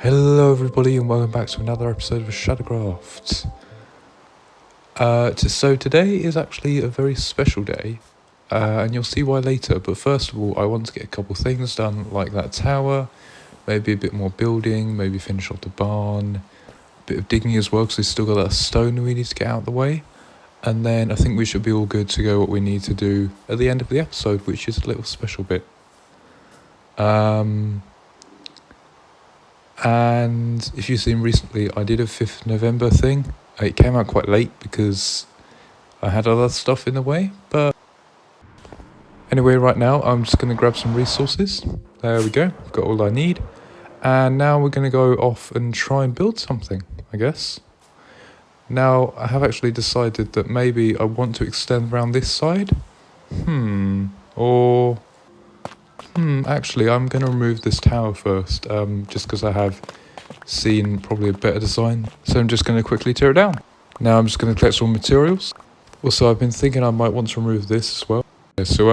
Hello everybody and welcome back to another episode of Sh4d0wcraft. So today is actually a very special day, and you'll see why later, but first of all I want to get a couple things done, like that tower, maybe a bit more building, maybe finish off the barn, a bit of digging as well because we've still got that stone we need to get out of the way, and then I think we should be all good to go what we need to do at the end of the episode, which is a little special bit. And if you've seen recently, I did a 5th November thing. It came out quite late because I had other stuff in the way, but anyway, right now I'm just going to grab some resources. There we go, I've got all I need. And now we're going to go off and try and build something, I guess. Now, I have actually decided that maybe I want to extend around this side. Actually, I'm going to remove this tower first, just because I have seen probably a better design. So I'm just going to quickly tear it down. Now I'm just going to collect some materials. Also, I've been thinking I might want to remove this as well. So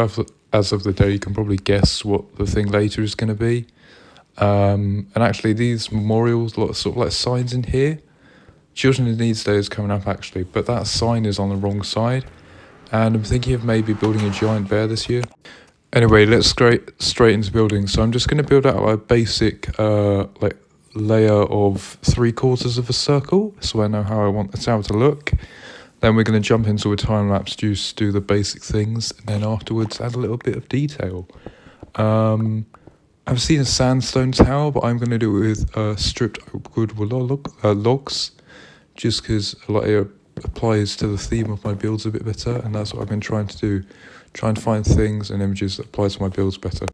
as of the day, you can probably guess what the thing later is going to be. And actually, these memorials, sort of like signs in here. Children in Need Day is coming up actually, but that sign is on the wrong side. And I'm thinking of maybe building a giant bear this year. Anyway, let's straight into building. So I'm just going to build out a basic layer of 3/4 of a circle, so I know how I want the tower to look. Then we're going to jump into a time lapse, just do the basic things, and then afterwards add a little bit of detail. I've seen a sandstone tower, but I'm going to do it with stripped oak wood logs, just because it applies to the theme of my builds a bit better, and that's what I've been trying to do. Try and find things and images that apply to my builds better.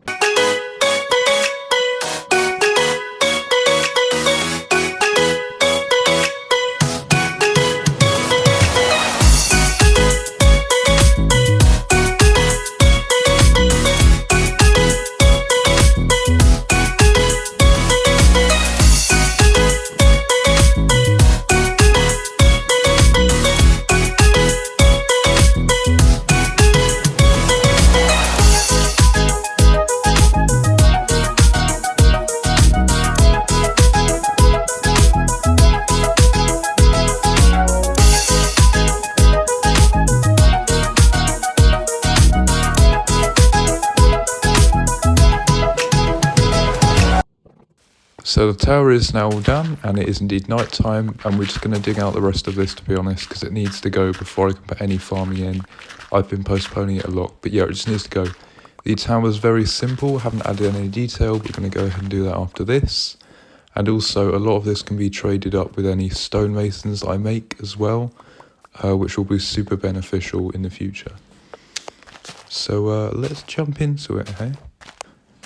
So the tower is now all done, and it is indeed night time, and we're just going to dig out the rest of this, to be honest, because it needs to go before I can put any farming in. I've been postponing it a lot, but yeah, it just needs to go. The tower is very simple, haven't added any detail, but we're going to go ahead and do that after this. And also, a lot of this can be traded up with any stonemasons I make as well, which will be super beneficial in the future. So let's jump into it, hey?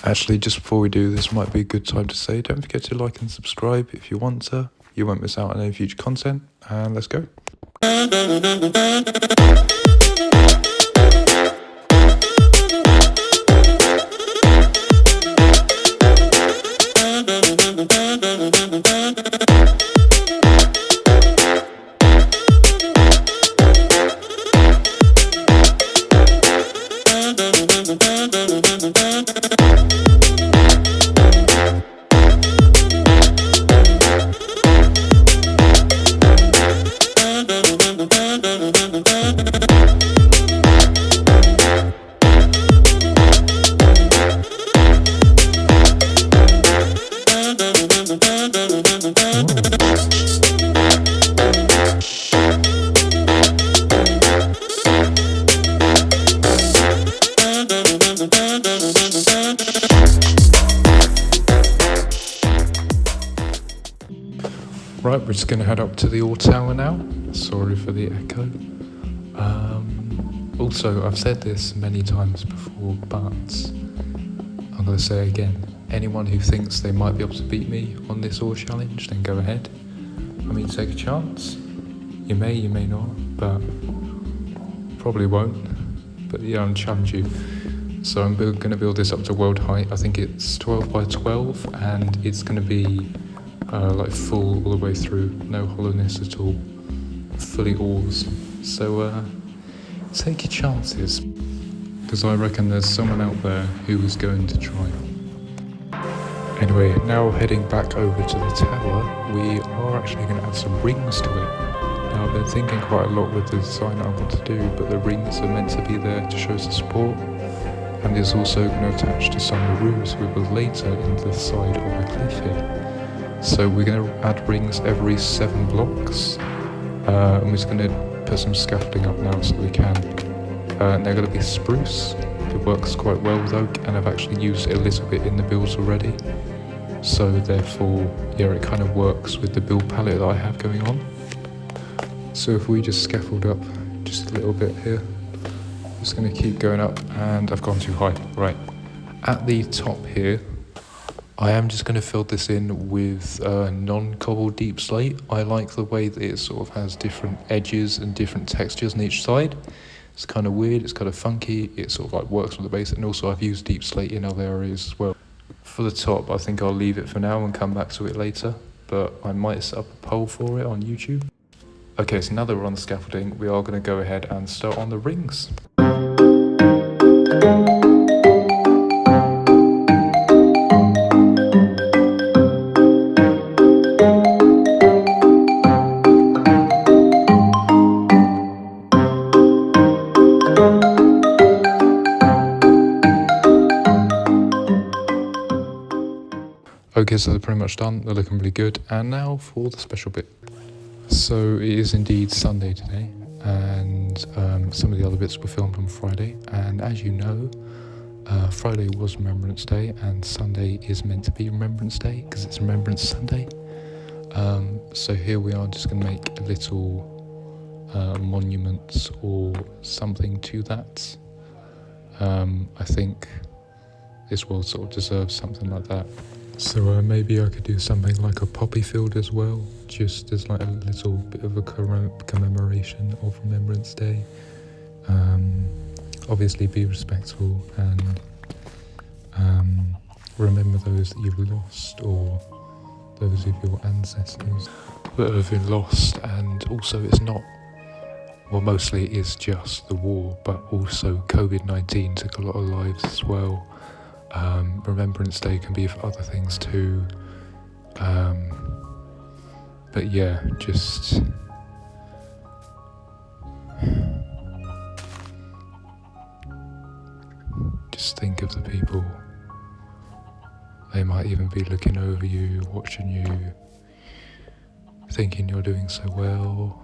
Actually, just before we do, this might be a good time to say, don't forget to like and subscribe if you want to. You won't miss out on any future content, and let's go. Right, we're just going to head up to the old tower now. Sorry for the echo. Also, I've said this many times before, but I'm going to say it again. Anyone who thinks they might be able to beat me on this ore challenge, then go ahead. I mean, take a chance. You may not, but probably won't. But yeah, I'm challenge you. So I'm going to build this up to world height. I think it's 12 by 12, and it's going to be full all the way through, no hollowness at all, fully ores. So take your chances, because I reckon there's someone out there who is going to try. Anyway, now heading back over to the tower, we are actually going to add some rings to it. Now I've been thinking quite a lot with the design I want to do, but the rings are meant to be there to show the support, and is also going to attach to some of the roofs we build later in the side of the cliff here. So we're going to add rings every 7 blocks, and we're just going to put some scaffolding up now so we can. And they're going to be spruce. It works quite well with oak, and I've actually used it a little bit in the builds already. So therefore, yeah, it kind of works with the build palette that I have going on. So if we just scaffold up just a little bit here, just going to keep going up, and I've gone too high. Right, at the top here, I am just going to fill this in with non-cobble deep slate. I like the way that it sort of has different edges and different textures on each side. It's kind of weird, it's kind of funky, it sort of like works on the base, and also I've used deep slate in other areas as well. For the top, I think I'll leave it for now and come back to it later, but I might set up a poll for it on YouTube. Okay, so now that we're on the scaffolding, we are going to go ahead and start on the rings. Okay, so they're pretty much done, they're looking really good, and now for the special bit. So it is indeed Sunday today, and some of the other bits were filmed on Friday, and as you know, Friday was Remembrance Day, and Sunday is meant to be Remembrance Day, because it's Remembrance Sunday. So here we are just going to make a little monument or something to that. I think this world sort of deserves something like that. So maybe I could do something like a poppy field as well, just as like a little bit of a commemoration of Remembrance Day. Obviously be respectful and remember those that you've lost, or those of your ancestors that have been lost. And also it's not, well, mostly it is just the war, but also COVID-19 took a lot of lives as well. Remembrance Day can be for other things too, but yeah, just think of the people. They might even be looking over you, watching you, thinking you're doing so well.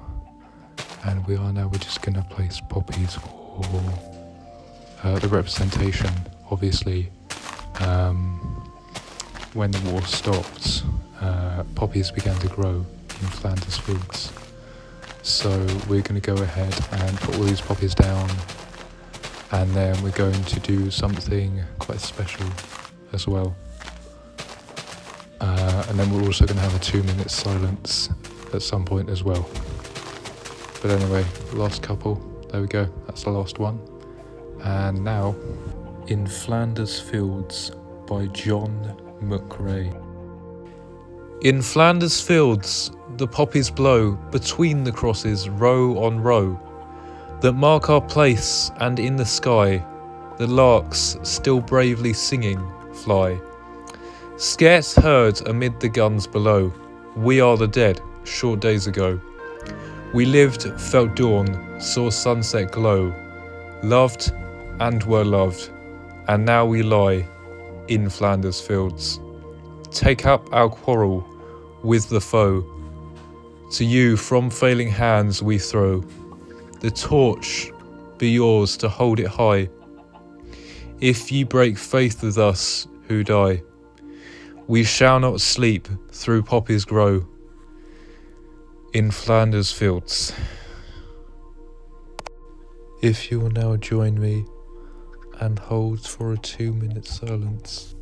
And we're just going to place poppies for the representation. Obviously, when the war stopped, poppies began to grow in Flanders fields. So we're going to go ahead and put all these poppies down, and then we're going to do something quite special as well. And then we're also going to have a 2-minute silence at some point as well. But anyway, last couple, there we go, that's the last one. And now, In Flanders Fields by John McRae. In Flanders fields, the poppies blow between the crosses, row on row, that mark our place, and in the sky, the larks, still bravely singing, fly. Scarce heard amid the guns below, we are the dead, short days ago. We lived, felt dawn, saw sunset glow, loved and were loved, and now we lie in Flanders fields. Take up our quarrel with the foe. To you from failing hands we throw. The torch be yours to hold it high. If ye break faith with us who die, we shall not sleep through poppies grow in Flanders fields. If you will now join me and hold for a 2-minute silence.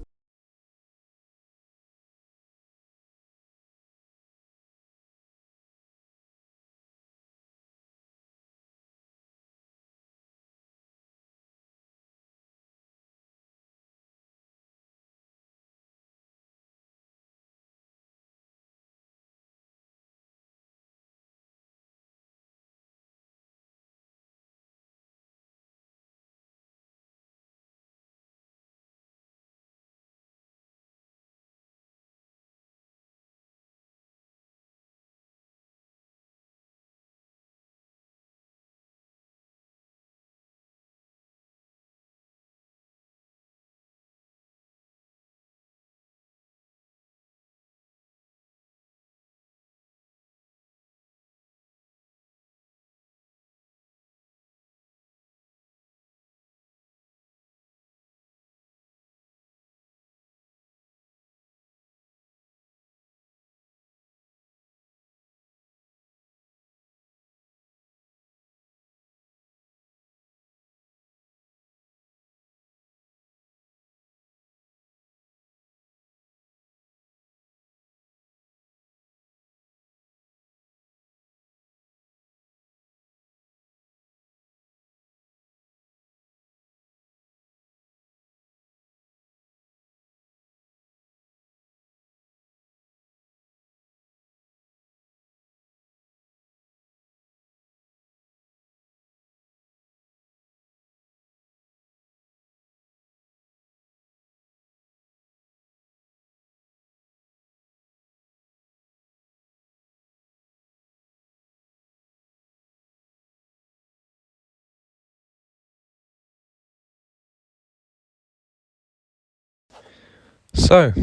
So,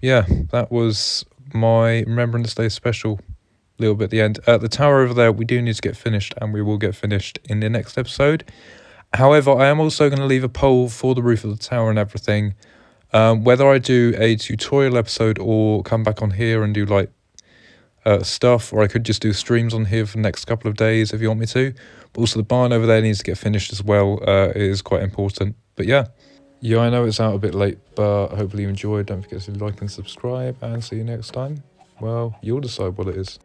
yeah, that was my Remembrance Day special. Little bit at the end. The tower over there, we do need to get finished, and we will get finished in the next episode. However, I am also going to leave a poll for the roof of the tower and everything. Whether I do a tutorial episode or come back on here and do like stuff, or I could just do streams on here for the next couple of days if you want me to. But also the barn over there needs to get finished as well. It is quite important. But yeah, I know it's out a bit late, but hopefully you enjoyed. Don't forget to like and subscribe, and see you next time. Well, you'll decide what it is.